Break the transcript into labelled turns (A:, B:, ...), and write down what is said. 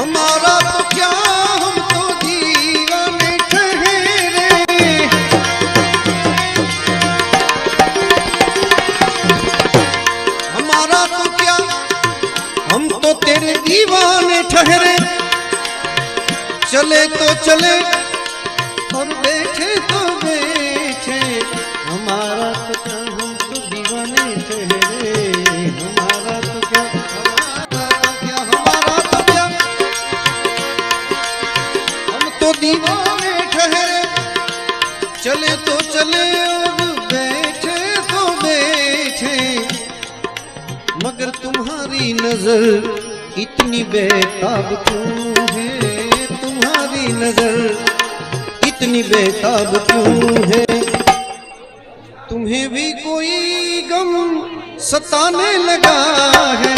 A: हमारा तो क्या हम तो दीवाने ठहरे। हमारा तो क्या हम तो तेरे दीवाने ठहरे। चले तो चले और बैठे तो बैठे। हमारा तो क्या हम तो दीवाने ठहरे। हमारा तो क्या हमारा तो क्या हम तो दीवाने ठहरे। चले तो चले और बैठे तो बैठे। मगर तुम्हारी नजर इतनी बेताब क्यों है। तुम्हारी नजर इतनी बेताब क्यों है। तुम्हें भी कोई गम सताने लगा है।